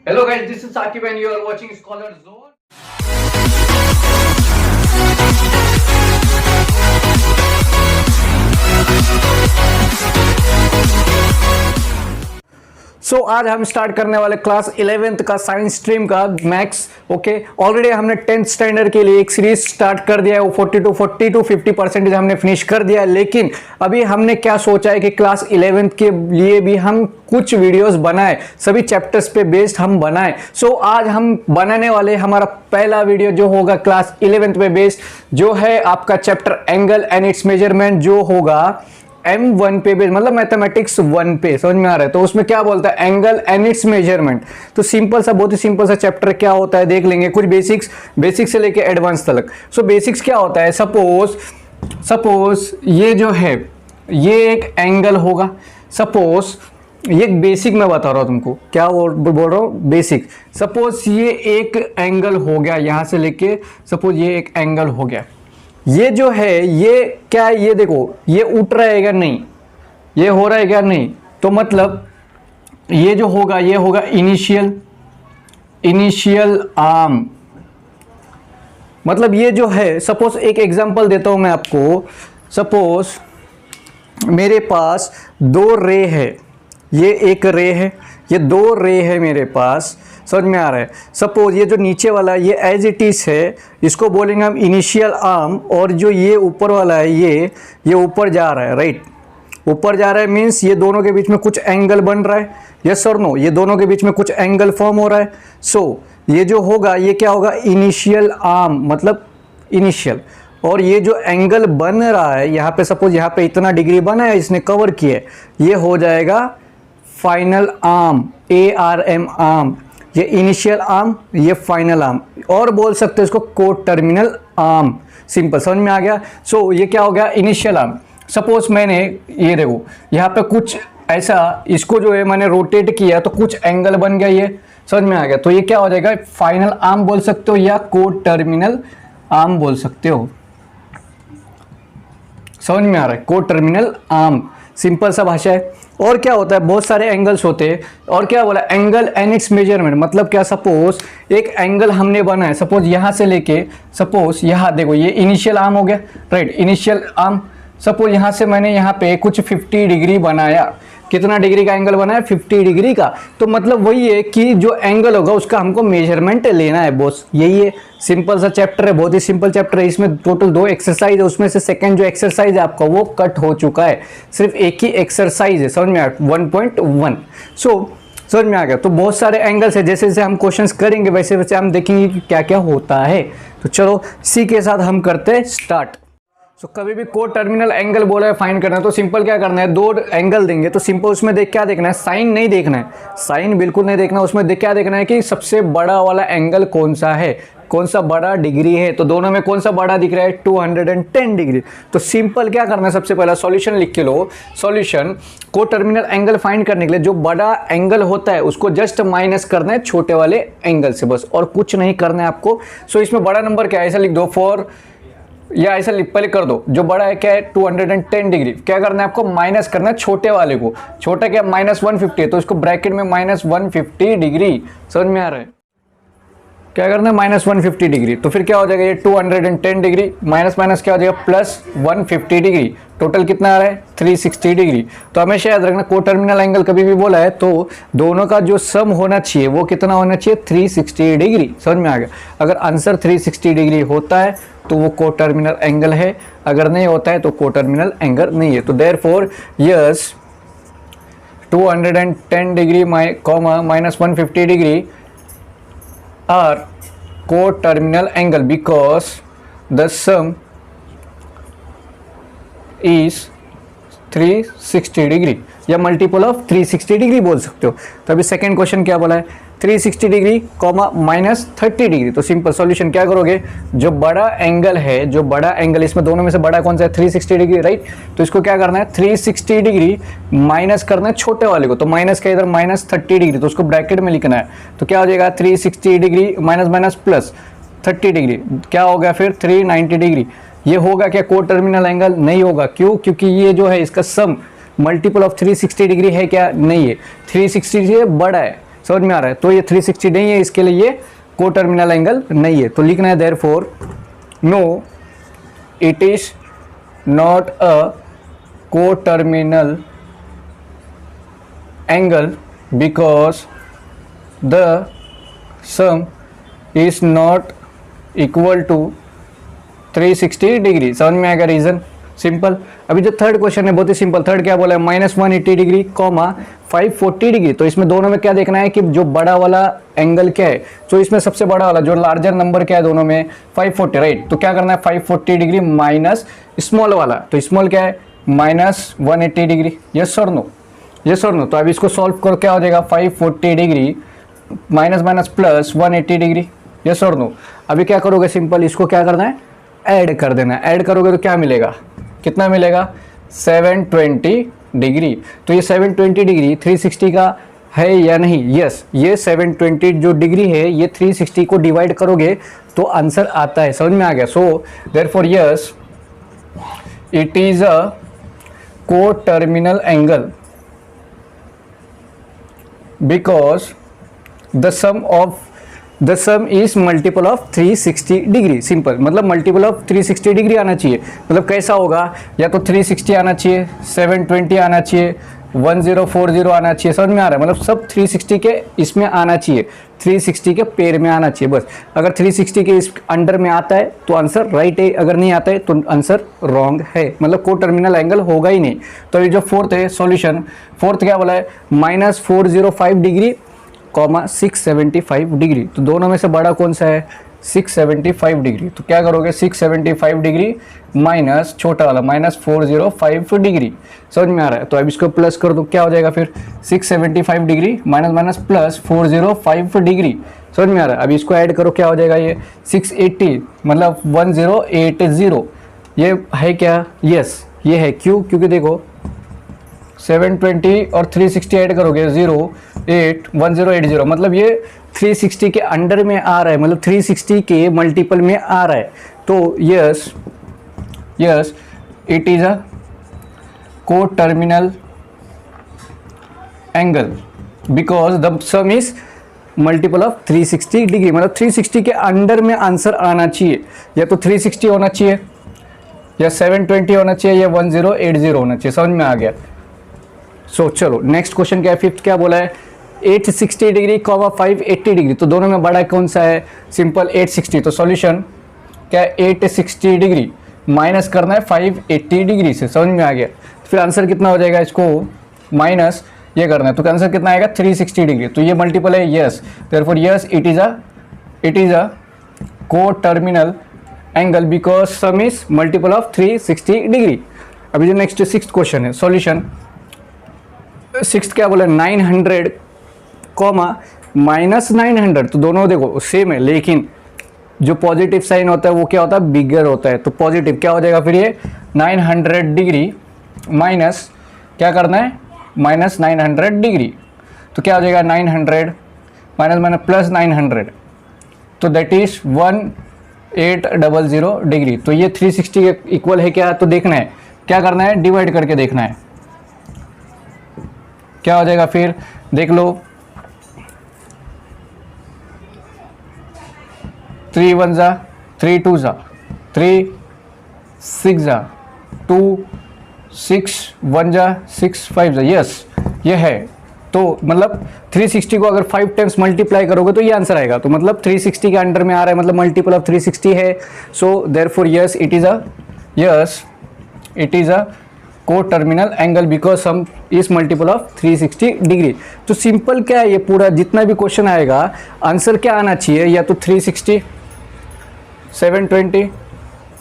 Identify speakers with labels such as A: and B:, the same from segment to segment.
A: Hello guys, this is Sakib and you are watching Scholar Zone. आज हम start करने वाले क्लास 11th का साइंस स्ट्रीम का मैथ्स। ओके, ऑलरेडी हमने 10th स्टैंडर्ड के लिए एक सीरीज स्टार्ट कर दिया है, वो 50% हमने फिनिश कर दिया है। लेकिन अभी हमने क्या सोचा है कि क्लास 11th के लिए भी हम कुछ वीडियोस बनाए, सभी चैप्टर्स पे बेस्ड हम बनाए। आज हम बनाने वाले हमारा पहला वीडियो जो होगा क्लास 11th पे बेस्ड, जो है आपका chapter angle and it's measurement, जो होगा M1 पे बेस्ड, मतलब मैथमेटिक्स 1 पे। समझ में आ रहा है? तो उसमें क्या बोलता है, एंगल एंड इट्स मेजरमेंट। तो सिंपल सा, बहुत ही सिंपल सा चैप्टर क्या होता है देख लेंगे, कुछ बेसिक्स से लेके एडवांस तक। बेसिक्स क्या होता है, सपोज ये जो है ये एक एंगल होगा। सपोज ये बेसिक मैं बता रहा हूं तुमको, क्या बोल रहा हूं, बेसिक। सपोज ये एक एंगल हो गया, यहां से लेके सपोज ये एक एंगल हो गया। ये जो है ये क्या है, ये देखो ये उठ रहा है क्या, नहीं, ये हो रहा है क्या, नहीं। तो मतलब ये जो होगा ये होगा इनिशियल आर्म। मतलब ये जो है, सपोज एक एग्जांपल देता हूं मैं आपको। सपोज मेरे पास दो रे है, ये एक रे है, ये दो रे है मेरे पास। समझ में आ रहा है? सपोज ये जो नीचे वाला ये एज इट इज है, इसको बोलेंगे हम इनिशियल आर्म। और जो ये ऊपर वाला है ये ऊपर जा रहा है, राइट, ऊपर जा रहा है। मीन्स ये दोनों के बीच में कुछ एंगल बन रहा है, यस और नो, ये दोनों के बीच में कुछ एंगल फॉर्म हो रहा है। ये जो होगा ये क्या होगा, इनिशियल आर्म, मतलब इनिशियल। और ये जो एंगल बन रहा है यहाँ पे, सपोज यहाँ पे इतना डिग्री बना है, इसने कवर किया है, ये हो जाएगा फाइनल आर्म, ARM आर्म। ये इनिशियल आर्म, ये फाइनल आर्म, और बोल सकते हैं इसको को टर्मिनल आर्म। सिंपल, समझ में आ गया? ये क्या हो गया, इनिशियल आर्म। सपोज मैंने ये देखो यहाँ पे कुछ ऐसा, इसको जो है मैंने रोटेट किया तो कुछ एंगल बन गया, ये समझ में आ गया। तो ये क्या हो जाएगा, फाइनल आर्म बोल सकते हो या को टर्मिनल आर्म बोल सकते हो। समझ में आ रहा है, को टर्मिनल आर्म, सिंपल सा भाषा है। और क्या होता है, बहुत सारे एंगल्स होते हैं। और क्या बोला, एंगल एंड इट्स मेजरमेंट, मतलब क्या, सपोज एक एंगल हमने बनाया, सपोज यहाँ से लेके, सपोज यहाँ देखो ये इनिशियल आर्म हो गया, राइट, इनिशियल आर्म। सपोज यहाँ से मैंने यहाँ पे कुछ 50 डिग्री बनाया, कितना डिग्री का एंगल बनाया, 50 डिग्री का। तो मतलब वही है कि जो एंगल होगा उसका हमको मेजरमेंट लेना है बॉस, यही है। सिंपल सा चैप्टर है, बहुत ही सिंपल चैप्टर है। इसमें टोटल 2 एक्सरसाइज है, उसमें से सेकंड जो एक्सरसाइज है आपका वो कट हो चुका है, सिर्फ एक ही एक्सरसाइज है। समझ में आया, 1.1। समझ में आ गया? तो बहुत सारे एंगल्स है, जैसे जैसे हम क्वेश्चंस करेंगे वैसे वैसे हम देखेंगे कि क्या क्या होता है। तो चलो इसी के साथ हम करते हैं स्टार्ट। कभी भी को टर्मिनल एंगल बोला है फाइंड करना है, तो सिंपल क्या करना है, दो एंगल देंगे तो सिंपल उसमें क्या देखना है, साइन नहीं देखना है, साइन बिल्कुल नहीं देखना। उसमें क्या देखना है कि सबसे बड़ा वाला एंगल कौन सा है, कौन सा बड़ा डिग्री है। तो दोनों में कौन सा बड़ा दिख रहा है, 210 डिग्री। तो सिंपल क्या करना है, सबसे पहला सॉल्यूशन लिख के लो। सॉल्यूशन, को टर्मिनल एंगल फाइंड करने के लिए जो बड़ा एंगल होता है उसको जस्ट माइनस करना है छोटे वाले एंगल से, बस, और कुछ नहीं करना है आपको। इसमें बड़ा नंबर क्या है, ऐसा लिख दो, फॉर, या ऐसा पहले कर दो, जो बड़ा है क्या है 210 डिग्री। क्या करना है आपको, माइनस करना है छोटे वाले को। छोटा क्या, -150 है, तो इसको ब्रैकेट में -150 डिग्री। समझ में आ रहा है? क्या करना है, -150 डिग्री। तो फिर क्या हो जाएगा, ये 210 डिग्री माइनस माइनस क्या हो जाएगा, +150 डिग्री। टोटल कितना आ रहा है, 360 डिग्री। तो हमेशा याद रखना, को टर्मिनल एंगल कभी भी बोला है तो दोनों का जो सम होना चाहिए वो कितना होना चाहिए, 360 डिग्री। समझ में आ गया? अगर आंसर 360 डिग्री होता है तो वो को टर्मिनल एंगल है, अगर नहीं होता है तो को टर्मिनल एंगल नहीं है। तो therefore yes, 210 degree -150 degree are co-terminal angle because the sum is 360 degree, या मल्टीपल ऑफ 360 डिग्री बोल सकते हो। तो अभी सेकेंड क्वेश्चन क्या बोला है, 360 डिग्री -30 डिग्री। तो सिंपल सॉल्यूशन क्या करोगे, जो बड़ा एंगल है, जो बड़ा एंगल, इसमें दोनों में से बड़ा कौन सा है, 360 डिग्री, राइट। तो इसको क्या करना है, 360 डिग्री माइनस करना है छोटे वाले को। तो माइनस का इधर -30 डिग्री, तो उसको ब्रैकेट में लिखना है। तो क्या हो जाएगा, 360 डिग्री माइनस प्लस 30 डिग्री, क्या होगा फिर 390 डिग्री। ये होगा क्या, को टर्मिनल एंगल नहीं होगा। क्यों, क्योंकि ये जो है इसका सम मल्टीपल ऑफ 360 डिग्री है क्या, नहीं है, 360 से बड़ा है। समझ में आ रहा है? तो ये 360 नहीं है, इसके लिए ये को टर्मिनल एंगल नहीं है। तो लिखना है therefore no it is not a coterminal angle because the sum is not equal to 360 degree. समझ में आएगा रीजन? सिंपल। अभी जो थर्ड क्वेश्चन है बहुत ही सिंपल। थर्ड क्या बोला है? -180 डिग्री कॉमा 540 डिग्री। तो इसमें दोनों में क्या देखना है कि जो बड़ा वाला एंगल क्या है। तो इसमें सबसे बड़ा वाला जो लार्जर नंबर क्या है दोनों में? 540, राइट। तो क्या करना है? 540 डिग्री माइनस स्मॉल वाला। तो स्मॉल क्या है? -180 डिग्री। यस और नो? यस और नो? तो अब इसको सॉल्व करो, क्या हो जाएगा? 540 degree minus minus plus 180 degree. Yes और नो? अभी क्या करोगे? सिंपल इसको क्या करना है? ऐड कर देना है। ऐड करोगे तो क्या मिलेगा? कितना मिलेगा? 720 डिग्री। तो ये 720 डिग्री 360 का है या नहीं? यस, ये 720 जो डिग्री है ये 360 को डिवाइड करोगे तो आंसर आता है। समझ में आ गया? So therefore yes it is a coterminal angle because the sum is multiple of 360 degree. Simple, मतलब मल्टीपल ऑफ 360 डिग्री आना चाहिए। मतलब कैसा होगा? या तो 360 आना चाहिए, 720 आना चाहिए, 1040 आना चाहिए। समझ में आ रहा है? मतलब सब 360 के इसमें आना चाहिए, 360 के पेयर में आना चाहिए बस। अगर 360 के इस अंडर में आता है तो आंसर राइट है, अगर नहीं आता है तो आंसर रॉन्ग है। मतलब को टर्मिनल एंगल होगा ही नहीं। तो ये जो फोर्थ है सॉल्यूशन, फोर्थ क्या बोला है? -405 डिग्री कॉमा 675 डिग्री। तो दोनों में से बड़ा कौन सा है? 675 डिग्री। तो क्या करोगे? 675 डिग्री माइनस छोटा वाला -405 डिग्री। समझ में आ रहा है? तो अब इसको प्लस कर दो, क्या हो जाएगा फिर? 675 degree minus minus plus 405 degree. समझ में आ रहा है? अब इसको ऐड करो, क्या हो जाएगा? ये 680 मतलब 1080। ये है क्या? यस ये है। क्यों? क्योंकि देखो 720 और 360 ऐड करोगे 1080, मतलब ये 360 के अंडर में आ रहा है, मतलब 360 के मल्टीपल में आ रहा है। तो yes it is a coterminal angle because the sum is multiple of 360 degree. मतलब 360 के अंडर में आंसर आना चाहिए, या तो 360 होना चाहिए, या 720 होना चाहिए, या 1080 होना चाहिए। समझ में आ गया? सो चलो नेक्स्ट क्वेश्चन क्या है? फिफ्थ क्या बोला है? 860 डिग्री कॉमा 580 डिग्री। तो दोनों में बड़ा कौन सा है? सिंपल 860। तो सॉल्यूशन क्या है? 860 डिग्री माइनस करना है 580 डिग्री से। समझ में आ गया? फिर आंसर कितना हो जाएगा? इसको माइनस ये करना है तो आंसर कितना आएगा? 360 डिग्री। तो ये मल्टीपल है, yes. Therefore yes it is a coterminal angle because sum is multiple of 360 degree. अभी जो नेक्स्ट सिक्स्थ क्वेश्चन है सॉल्यूशन, सिक्स्थ क्या बोला? 900 कॉमा -900। तो दोनों देखो सेम है, लेकिन जो पॉजिटिव साइन होता है वो क्या होता है? बिगर होता है। तो पॉजिटिव क्या हो जाएगा फिर? ये 900 डिग्री माइनस क्या करना है? -900 डिग्री। तो क्या हो जाएगा? 900 माइनस माइनस प्लस 900, तो दैट इज 1800 डिग्री। तो ये 360 के इक्वल है क्या? तो देखना है, क्या करना है? डिवाइड करके देखना है। क्या हो जाएगा फिर? देख लो, 3 1 जा, 3 2 जा, 3 6 जा, 2 6 1 जा, 6 5 जा। यस ये है। तो मतलब 360 को अगर 5 टाइम्स मल्टीप्लाई करोगे तो ये आंसर आएगा। तो मतलब 360 के अंडर में आ रहा है, मतलब मल्टीपल ऑफ 360 है। So therefore yes it is a coterminal angle because sum is multiple of 360 degree. तो सिंपल क्या है? ये पूरा जितना भी क्वेश्चन आएगा आंसर क्या आना चाहिए? या तो 360, 720,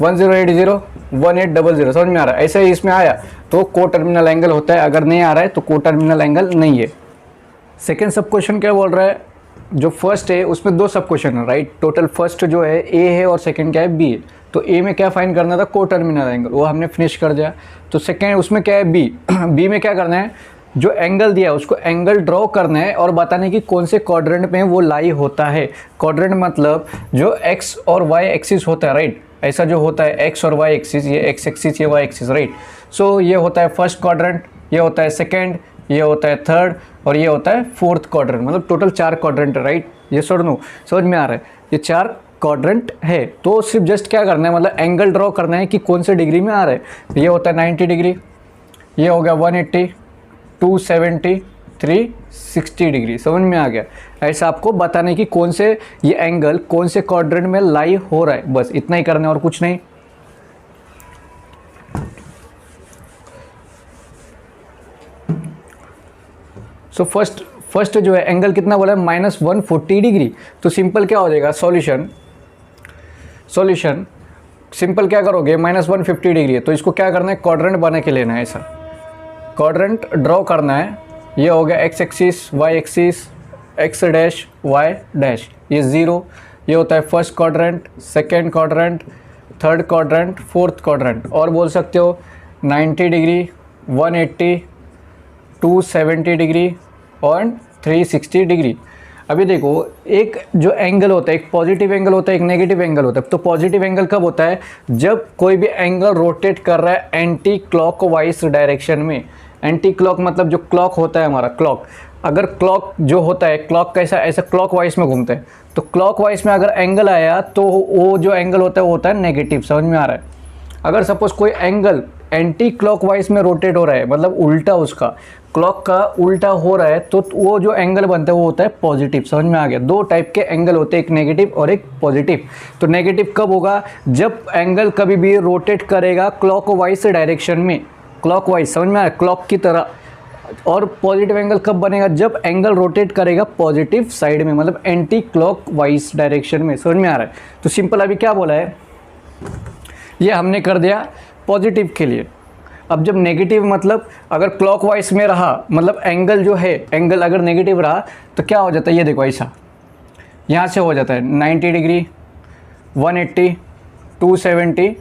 A: 1080, 1800। समझ में आ रहा है? ऐसे ही इसमें आया तो को टर्मिनल एंगल होता है, अगर नहीं आ रहा है तो को टर्मिनल एंगल नहीं है। सेकेंड सब क्वेश्चन क्या बोल रहा है? जो फर्स्ट है उसमें 2 सब क्वेश्चन है, राइट। टोटल फर्स्ट जो है ए है और सेकंड क्या है? बी है। तो ए में क्या फाइंड करना था? को टर्मिनल एंगल, वो हमने फिनिश कर दिया। तो सेकंड उसमें क्या है? बी। बी में क्या करना है? जो एंगल दिया है उसको एंगल ड्रॉ करना है और बताने की कौन से क्वाड्रेंट में वो लाई होता है। क्वाड्रेंट मतलब जो एक्स और वाई एक्सिस होता है, राइट। ऐसा जो होता है एक्स और वाई एक्सिस, ये एक्स एक्सिस ये वाई एक्सिस, राइट। सो ये होता है फर्स्ट क्वाड्रेंट, ये होता है सेकेंड, ये होता है थर्ड, और ये होता है फोर्थ क्वाड्रेंट, मतलब टोटल 4 क्वाड्रेंट है, राइट। ये नो समझ में आ रहा है, ये 4 क्वाड्रेंट है। तो सिर्फ जस्ट क्या करना है, मतलब एंगल ड्रॉ करना है कि कौन से डिग्री में आ रहा है। तो ये होता है 90 डिग्री, ये हो गया 180, 270, 360 डिग्री, समझ में आ गया। ऐसा आपको बताने की कौन से ये एंगल कौन से क्वाड्रेंट में लाई हो रहा है, बस इतना ही करना है और कुछ नहीं। सो फर्स्ट जो है एंगल कितना बोला है, -140 डिग्री। तो सिंपल क्या हो जाएगा सॉल्यूशन सिंपल क्या करोगे, -150 डिग्री है तो इसको क्या करना है, क्वाड्रेंट बना के लेना है। ऐसा क्वाड्रेंट ड्रॉ करना है। ये हो गया x axis, y axis, x dash, y dash, ये 0। ये होता है first quadrant, second quadrant, third quadrant, fourth quadrant. और बोल सकते हो 90 डिग्री, 180, 270 डिग्री और 360 डिग्री। अभी देखो एक जो एंगल होता है, एक पॉजिटिव एंगल होता है, एक नेगेटिव एंगल होता है। तो पॉजिटिव एंगल कब होता है, जब कोई भी एंगल रोटेट कर रहा है एंटी क्लॉकवाइज डायरेक्शन में। एंटी क्लॉक मतलब जो क्लॉक होता है हमारा क्लॉक, अगर क्लॉक जो होता है क्लॉक कैसा ऐसा क्लॉकवाइज में घूमता है, तो क्लॉकवाइज में अगर एंगल आया तो वो जो एंगल होता है वो होता है नेगेटिव, समझ में आ रहा है। अगर सपोज कोई एंगल एंटी क्लॉकवाइज में रोटेट हो रहा है, मतलब उल्टा उसका क्लॉक का उल्टा हो रहा है, तो वो जो एंगल बनता है वो होता है पॉजिटिव, समझ में आ गया। 2 टाइप के एंगल होते हैं, एक नेगेटिव और एक पॉजिटिव। तो नेगेटिव कब होगा, जब एंगल कभी भी रोटेट करेगा क्लॉकवाइज डायरेक्शन में, क्लॉकवाइज, समझ में आ रहा है, क्लॉक की तरह। और पॉजिटिव एंगल कब बनेगा, जब एंगल रोटेट करेगा पॉजिटिव साइड में, मतलब एंटी क्लॉकवाइज डायरेक्शन में, समझ में आ रहा है। तो सिंपल अभी क्या बोला है, ये हमने कर दिया पॉजिटिव के लिए। अब जब नेगेटिव मतलब अगर क्लॉकवाइज में रहा, मतलब एंगल जो है एंगल अगर नेगेटिव रहा तो क्या हो जाता है, ये देखो ऐसा यहाँ से हो जाता है 90 डिग्री, 180, 270,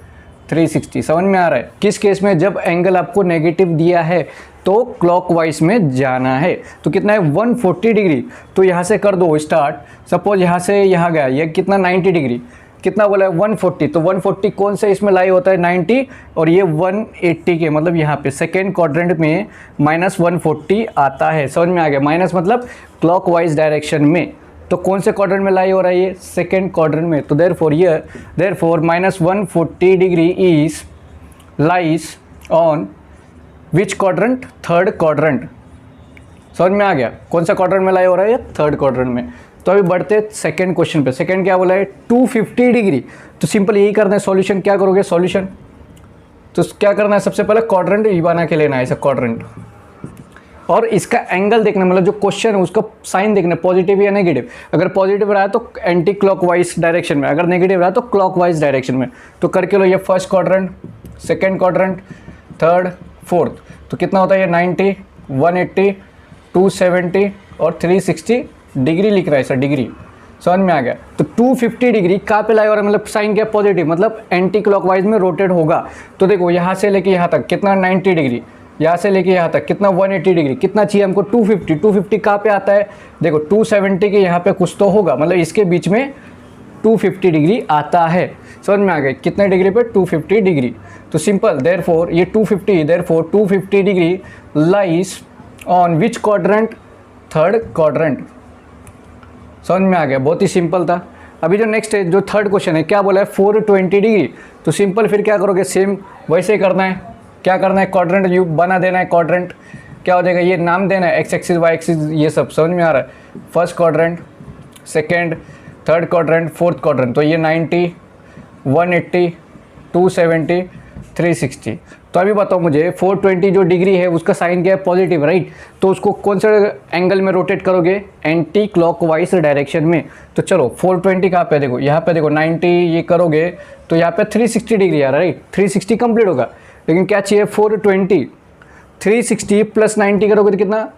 A: 360, समझ में आ रहा है। किस केस में, जब एंगल आपको नेगेटिव दिया है तो क्लॉकवाइज में जाना है। तो कितना है 140 डिग्री। तो यहाँ से कर दो स्टार्ट, सपोज यहाँ से यहाँ गया, ये कितना 90 डिग्री, कितना बोला है 140। तो 140 कौन से इसमें लाई होता है 90, और ये 180 के मतलब यहाँ पे सेकेंड क्वाड्रेंट में -140 आता है, समझ में आ गया। माइनस मतलब क्लॉकवाइज डायरेक्शन में, तो कौन से क्वाड्रेंट में लाई हो रहा है ये सेकेंड क्वाड्रेंट में। तो therefore -140 degree is lies on which quadrant, third quadrant, समझ में आ गया। कौन सा क्वाड्रेंट में लाई हो रहा है, थर्ड क्वाड्रेंट में। तो अभी बढ़ते सेकंड क्वेश्चन पे। सेकंड क्या बोला है 250 डिग्री। तो सिंपल यही करना है, सॉल्यूशन क्या करोगे, सॉल्यूशन तो क्या करना है, सबसे पहले क्वाड्रेंट ही बना के लेना है ऐसा क्वाड्रेंट, और इसका एंगल देखना, मतलब जो क्वेश्चन है उसका साइन देखना, पॉजिटिव या नेगेटिव। अगर पॉजिटिव रहा तो एंटी क्लॉकवाइज डायरेक्शन में, अगर नेगेटिव रहा तो क्लॉकवाइज डायरेक्शन में। तो करके लो, ये first quadrant, second quadrant, third, fourth. तो कितना होता है ये 90, 180, 270 और 360 डिग्री लिख रहा है सर, डिग्री, समझ में आ गया। तो 250 डिग्री कहाँ पे लाए हो रहा है, मतलब साइन क्या पॉजिटिव, मतलब एंटी क्लॉकवाइज में रोटेट होगा। तो देखो यहाँ से लेके यहाँ तक कितना 90 डिग्री, यहाँ से लेके यहाँ तक कितना 180 डिग्री, कितना चाहिए हमको 250। 250 कहाँ पे आता है, देखो 270 के यहाँ पे कुछ तो होगा, मतलब इसके बीच में 250 डिग्री आता है, समझ में आ गया। कितने डिग्री पे 250 डिग्री। तो सिंपल देयरफॉर ये 250 degree lies on which quadrant, third quadrant, समझ में आ गया। बहुत ही सिंपल था। अभी जो नेक्स्ट है, जो थर्ड क्वेश्चन है, क्या बोला है 420 डिग्री। तो सिंपल फिर क्या करोगे, सेम वैसे ही करना है। क्या करना है, क्वाड्रेंट यू बना देना है। क्वाड्रेंट क्या हो जाएगा, ये नाम देना है, एक्स एक्सिस, वाई एक्सिस, ये सब समझ में आ रहा है। First quadrant, second, third quadrant, fourth quadrant. तो ये 90, 180, 270, 360। तो अभी बताओ मुझे 420 जो डिग्री है उसका साइन क्या है, पॉजिटिव, राइट। तो उसको कौन से एंगल में रोटेट करोगे, एंटी क्लॉकवाइज डायरेक्शन में। तो चलो 420 कहाँ पे, देखो यहाँ पे देखो 90 ये करोगे तो यहाँ पे 360 डिग्री आ रहा है, राइट। 360 कंप्लीट होगा, लेकिन क्या चाहिए 420, 360 प्लस 90 करोगे तो कितना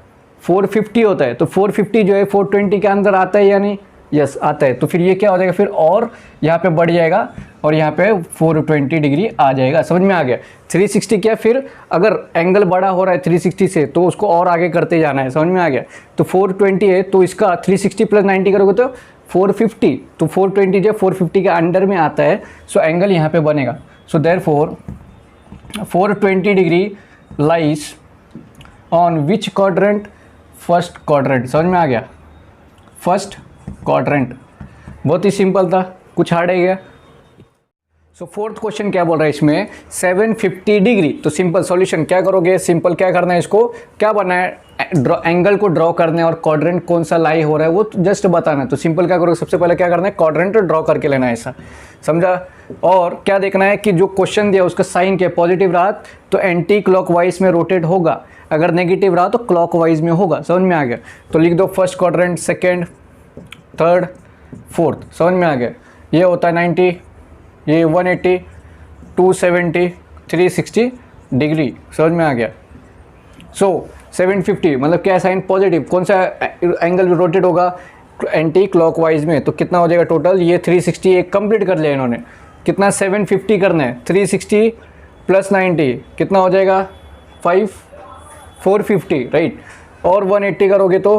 A: 450 होता है। तो 450 जो है 420 के अंदर आता है या नहीं, यस आता है। तो फिर ये क्या हो जाएगा, फिर और यहाँ पे बढ़ जाएगा और यहाँ पे 420 डिग्री आ जाएगा, समझ में आ गया। 360 क्या, फिर अगर एंगल बड़ा हो रहा है 360 से तो उसको और आगे करते जाना है, समझ में आ गया। तो 420 है तो इसका 360 प्लस 90 करोगे तो 450। तो 420 जो 450 के अंडर में आता है, सो एंगल यहाँ पे बनेगा। So therefore 420 degree lies on which quadrant, first quadrant, समझ में आ गया, फर्स्ट क्वाड्रेंट, बहुत ही सिंपल था, कुछ हार्ड है क्या। सो फोर्थ क्वेश्चन क्या बोल रहा है इसमें, 750 डिग्री, तो सिंपल सॉल्यूशन क्या करोगे, सिंपल क्या करना है, इसको क्या बनना है, एंगल को ड्रॉ करना है और क्वाड्रेंट कौन सा लाई हो रहा है वो जस्ट बताना है। तो सिंपल क्या करोगे, सबसे पहले क्या करना है, क्वाड्रेंट ड्रॉ करके लेना है, ऐसा समझा। और क्या देखना है कि जो क्वेश्चन दिया उसका साइन क्या, पॉजिटिव रहा तो एंटी क्लॉकवाइज में रोटेट होगा, अगर नेगेटिव रहा तो क्लॉकवाइज में होगा, समझ में आ गया। तो लिख दो first quadrant, second, third, fourth, समझ में आ गया। ये होता है 90, ये 180, 270, 360 डिग्री, समझ में आ गया। सो 750 मतलब क्या साइन, पॉजिटिव, कौन सा एंगल रोटेट होगा, एंटी क्लॉकवाइज में, तो कितना हो जाएगा टोटल, ये 360 एक कंप्लीट कर लिया इन्होंने, कितना 750 करना है, 360 प्लस 90 कितना हो जाएगा 450, राइट। और 180 करोगे तो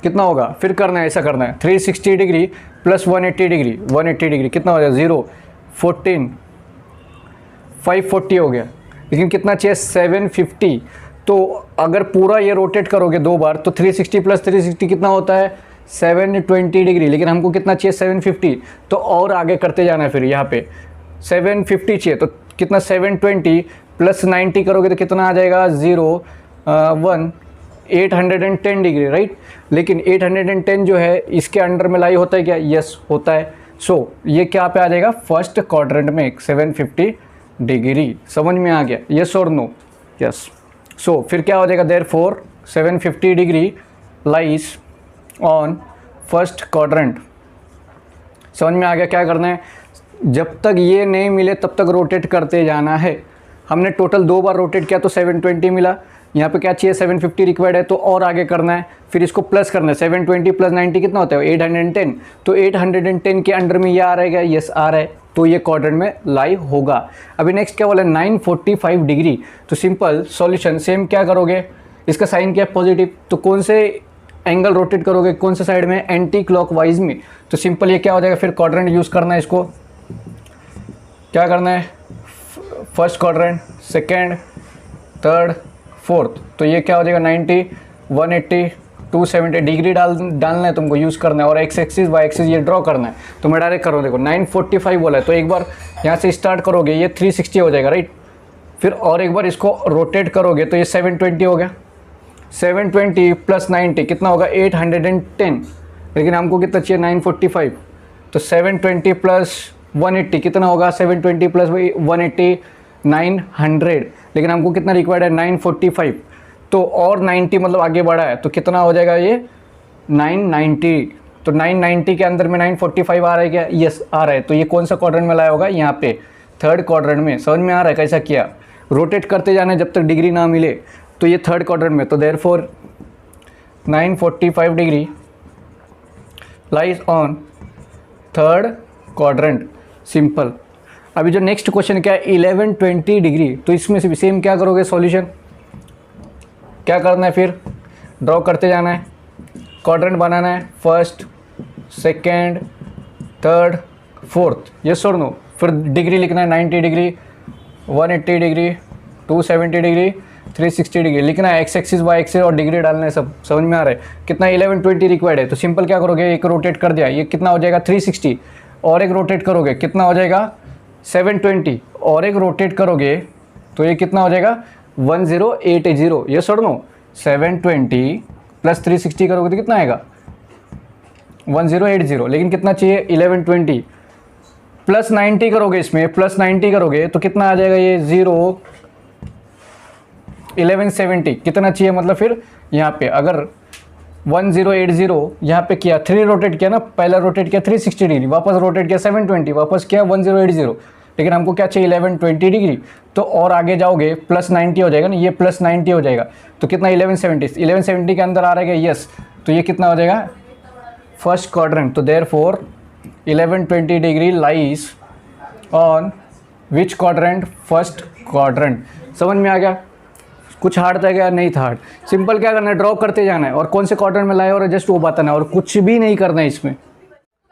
A: कितना होगा, फिर करना है, ऐसा करना है, 360 डिग्री प्लस 180 डिग्री, 180 डिग्री कितना हो जाएगा 0, 14, 540 हो गया, लेकिन कितना चाहिए 750। तो अगर पूरा ये रोटेट करोगे दो बार तो 360 प्लस 360 कितना होता है 720 डिग्री, लेकिन हमको कितना चाहिए 750, तो और आगे करते जाना है, फिर यहाँ पे 750 चाहिए तो कितना 720 प्लस 90 करोगे तो कितना आ जाएगा 810 डिग्री, राइट। लेकिन 810 जो है इसके अंडर में लाई होता है क्या, यस होता है। सो ये क्या पे आ जाएगा, फर्स्ट क्वाड्रेंट में 750 डिग्री, समझ में आ गया, यस और नो, यस। सो फिर क्या हो जाएगा, therefore 750 degree lies on first quadrant, समझ में आ गया। क्या करना है, जब तक ये नहीं मिले तब तक रोटेट करते जाना है। हमने टोटल 2 बार रोटेट किया तो 720 मिला, यहाँ पे क्या चाहिए 750 रिक्वायर्ड है, तो और आगे करना है, फिर इसको प्लस करना है, 720 प्लस 90 कितना होता है 810, तो 810 के अंडर में ये आ रहेगा, यस आ रहा है, तो ये क्वाड्रेंट में लाई होगा। अभी नेक्स्ट क्या बोला 945 डिग्री, तो सिंपल सॉल्यूशन सेम क्या करोगे, इसका साइन क्या है पॉजिटिव, तो कौन से एंगल रोटेट करोगे, कौन से साइड में, एंटी क्लॉकवाइज में, तो सिंपल ये क्या हो जाएगा, फिर क्वाड्रेंट यूज़ करना है, इसको क्या करना है, first quadrant, second, third, fourth, तो ये क्या हो जाएगा 90, 180, 270 डिग्री डालना है तुमको, यूज़ करना है, और एक्स एक्सिस वाई एक्सिस ये ड्रॉ करना है। तो मैं डायरेक्ट करो, देखो 945 बोला है, तो एक बार यहाँ से स्टार्ट करोगे ये 360 हो जाएगा, राइट। फिर और एक बार इसको रोटेट करोगे तो ये 720 हो गया, 720 प्लस 90 कितना होगा 810, लेकिन हमको कितना चाहिए 945, तो 720 प्लस 180 कितना होगा 720 प्लस 180 900, लेकिन हमको कितना रिक्वायर्ड है 945, तो और 90 मतलब आगे बढ़ा है तो कितना हो जाएगा ये 990, तो 990 के अंदर में 945 आ रहा है क्या, यस आ रहा है। तो ये कौन सा क्वाड्रेंट में लाया होगा, यहाँ पे थर्ड क्वाड्रेंट में, समझ में आ रहा है कैसा किया, रोटेट करते जाना है जब तक डिग्री ना मिले, तो ये थर्ड क्वाड्रेंट में, तो therefore 945 degree lies on third quadrant, simple. अभी जो नेक्स्ट क्वेश्चन क्या है 1120 डिग्री, तो इसमें से भी सेम क्या करोगे, सॉल्यूशन क्या करना है, फिर ड्रॉ करते जाना है, क्वाड्रेंट बनाना है, first, second, third, fourth, yes और नो, फिर डिग्री लिखना है 90 डिग्री, 180 डिग्री, 270 डिग्री, 360 डिग्री लिखना है, एक्स एक्सिस वाई एक्सिस और डिग्री डालना है, सब समझ में आ रहा है। कितना 1120 रिक्वायर्ड है, तो सिंपल क्या करोगे, एक रोटेट कर दिया, ये कितना हो जाएगा 360, और एक रोटेट करोगे कितना हो जाएगा 720, और एक रोटेट करोगे तो ये कितना हो जाएगा 1080, ये सर नो 720 प्लस 360 करोगे तो कितना आएगा 1080, लेकिन कितना चाहिए 1120, प्लस 90 करोगे, इसमें प्लस 90 करोगे तो कितना आ जाएगा ये 1170, कितना चाहिए मतलब फिर यहाँ पे अगर 1080 यहाँ पे किया 3 रोटेट किया ना, पहला रोटेट किया 360 डिग्री, वापस रोटेट किया 720, वापस किया 1080, लेकिन हमको क्या चाहिए 1120 डिग्री, तो और आगे जाओगे प्लस 90 हो जाएगा ना, ये प्लस 90 हो जाएगा, तो कितना 1170 के अंदर आ रहेगा, यस, तो ये कितना हो जाएगा फर्स्ट क्वाड्रेंट, तो therefore 1120 degree lies on which quadrant, first quadrant. समझ में आ गया, कुछ हार्ड था क्या, नहीं था हार्ड, सिंपल क्या करना है ड्रॉ करते जाना है और कौन से क्वाड्रेंट में लाए और जस्ट वो बताना है और कुछ भी नहीं करना है इसमें।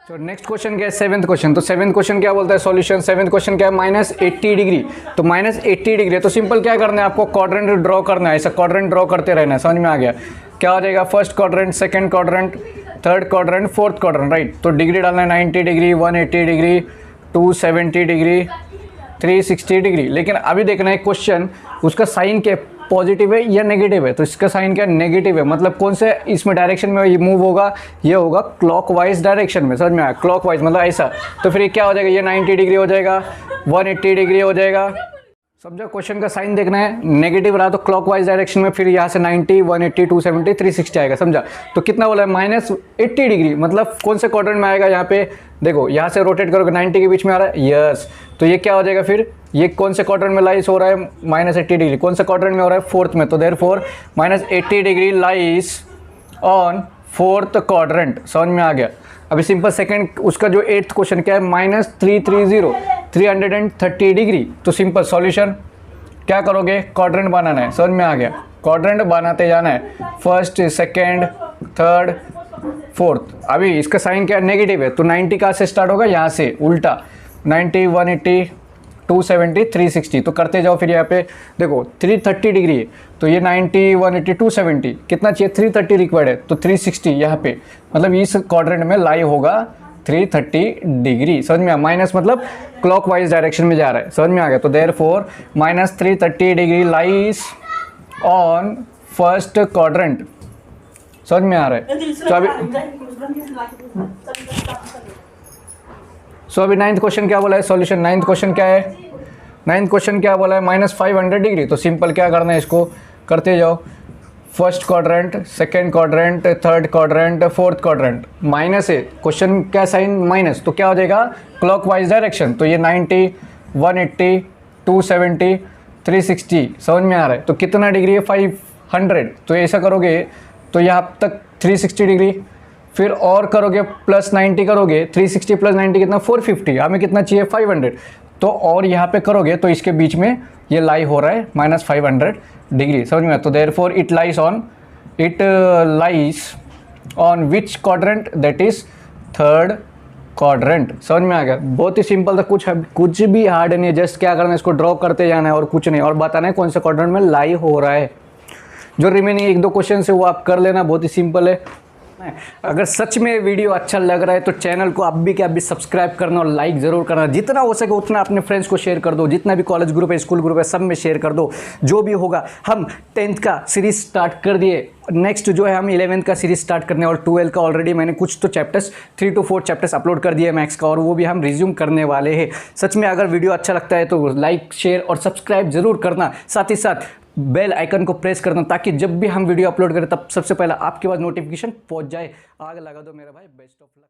A: तो नेक्स्ट क्वेश्चन क्या है, सेवंथ क्वेश्चन। तो सेवंथ क्वेश्चन क्या बोलता है सॉल्यूशन, सेवंथ क्वेश्चन क्या है -80 डिग्री, तो -80 डिग्री, तो सिंपल क्या करना है आपको क्वाड्रेंट ड्रॉ करना है, ऐसा क्वाड्रेंट ड्रॉ करते रहना है, समझ में आ गया। क्या हो जाएगा, first quadrant, second quadrant, third quadrant, fourth quadrant, right. तो डिग्री डालना है 90 डिग्री, 180 डिग्री, 270 डिग्री, 360 डिग्री। लेकिन अभी देखना है क्वेश्चन, उसका साइन क्या पॉजिटिव है या नेगेटिव है। तो इसका साइन क्या नेगेटिव है, मतलब कौन से इसमें डायरेक्शन में ये मूव होगा, ये होगा क्लॉकवाइज डायरेक्शन में। समझ में आया, क्लॉकवाइज मतलब ऐसा। तो फिर ये क्या हो जाएगा, ये 90 डिग्री हो जाएगा, 180 डिग्री हो जाएगा। समझो, क्वेश्चन का साइन देखना है, नेगेटिव रहा तो क्लॉकवाइज डायरेक्शन में, फिर यहाँ से 90, 180, 270, 360 आएगा। समझा। तो कितना बोला है, -80 डिग्री, मतलब कौन से क्वाड्रेंट में आएगा। यहाँ पे देखो, यहाँ से रोटेट करोगे 90 के बीच में आ रहा है, यस। तो ये क्या हो जाएगा फिर, ये कौन से क्वाड्रेंट में लाइस हो रहा है, -80 डिग्री, कौन से क्वाड्रेंट में हो रहा है, फोर्थ में। तो therefore -80 degree lies on fourth quadrant. समझ में आ गया। अभी सिंपल सेकंड, उसका जो 8th क्वेश्चन क्या है, -330, 330 डिग्री। तो सिंपल सॉल्यूशन क्या करोगे, क्वाड्रेंट बनाना है। समझ में आ गया, क्वाड्रेंट बनाते जाना है, फर्स्ट, सेकंड, थर्ड, फोर्थ। अभी इसका साइन क्या है, नेगेटिव है। तो 90 कहाँ से स्टार्ट होगा, यहाँ से उल्टा, 90, 180, 270, 360। तो करते जाओ। फिर यहाँ पे देखो 330 डिग्री है, तो ये 90, 180, 270 कितना चाहिए, 330 रिक्वायर्ड है। तो 360 यहाँ पे, मतलब इस क्वाड्रेंट में लाई होगा 330 डिग्री। समझ में आया, माइनस मतलब क्लॉकवाइज डायरेक्शन में जा रहा है। समझ में आ गया। तो therefore -330 degree lies on first quadrant. समझ में आ रहा है। तो अभी 9th क्वेश्चन क्या बोला है, सॉल्यूशन। 9th क्वेश्चन क्या है, 9th क्वेश्चन क्या बोला है, -500 डिग्री। तो सिंपल क्या करना है, इसको करते जाओ, first quadrant, second quadrant, third quadrant, fourth quadrant, minus है। क्वेश्चन क्या साइन माइनस, तो क्या हो जाएगा, क्लॉकवाइज डायरेक्शन। तो ये 90, 180, 270, 360। समझ में आ रहा है। तो कितना डिग्री है, 500। तो ऐसा करोगे तो यहाँ तक 360 डिग्री, फिर और करोगे +90 करोगे, 360 + 90 कितना, 450। हमें कितना चाहिए, 500। तो और यहाँ पे करोगे तो इसके बीच में ये लाई हो रहा है -500 डिग्री। समझ में। तो therefore it lies on which quadrant, that is third quadrant. समझ में आ गया। बहुत ही सिंपल था, कुछ भी हार्ड नहीं है। जस्ट क्या करना है, इसको ड्रॉ करते जाना है और कुछ नहीं, और बताना है कौन से क्वाड्रेंट में लाई हो रहा है। जो रिमेनिंग 1-2 क्वेश्चन है वो आप कर लेना, बहुत ही सिंपल है। अगर सच में वीडियो अच्छा लग रहा है तो चैनल को आप भी सब्सक्राइब करना और लाइक ज़रूर करना। जितना हो सके उतना अपने फ्रेंड्स को शेयर कर दो, जितना भी कॉलेज ग्रुप है, स्कूल ग्रुप है, सब में शेयर कर दो। जो भी होगा, हम 10th का सीरीज स्टार्ट कर दिए, नेक्स्ट जो है हम 11th का सीरीज स्टार्ट करने, और 12th का ऑलरेडी मैंने कुछ तो चैप्टर्स 3 to 4 चैप्टर्स अपलोड कर दिए मैथ्स का, और वो भी हम रिज्यूम करने वाले हैं। सच में अगर वीडियो अच्छा लगता है तो लाइक, शेयर और सब्सक्राइब ज़रूर करना। साथ ही साथ बेल आइकन को प्रेस करना, ताकि जब भी हम वीडियो अपलोड करें तब सबसे पहले आपके पास नोटिफिकेशन पहुंच जाए। आग लगा दो मेरा भाई। Best of luck.